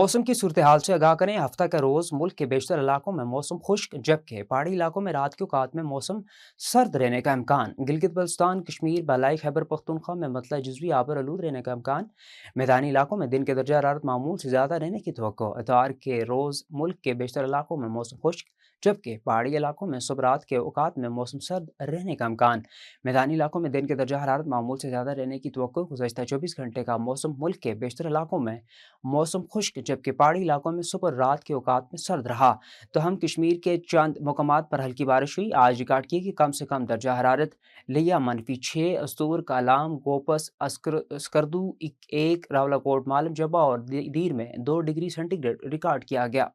मौसम की सूरत हाल से आगाह करें। हफ्ता का रोज मुल्क के बेशतर इलाकों में मौसम खुश्क, जबकि पहाड़ी इलाकों में रात के औकात में मौसम सर्द रहने का इम्कान। गिलगित बल्तिस्तान, कश्मीर, बालाई खैबर पख्तूनख्वा में मतला जज़वी आबर आलूद रहने का इम्कान। मैदानी इलाकों में दिन के दर्जा हरारत मामूल से ज़्यादा रहने की तवक्को। इतवार के रोज़ मुल्क के बेशतर इलाकों में मौसम खुश्क, जबकि पहाड़ी इलाकों में सुबह रात के औकात में मौसम सर्द रहने का इम्कान। मैदानी इलाकों में दिन के दर्जा हरारत मामूल से ज़्यादा रहने की तवक्को। गुज़श्ता 24 घंटे का मौसम मुल्क के बेशतर इलाकों में मौसम खुश्क, जबकि पहाड़ी इलाकों में सुबह रात के औकात में सर्द रहा। तो हम कश्मीर के चंद मकामात पर हल्की बारिश हुई। आज रिकॉर्ड की कि कम से कम दर्जा हरारत लिया -6, अस्तूर, कालाम, गोपस, स्कर्दू 1, रावलाकोट, मालम जबा और दीर में 2 डिग्री सेंटीग्रेड रिकॉर्ड किया गया।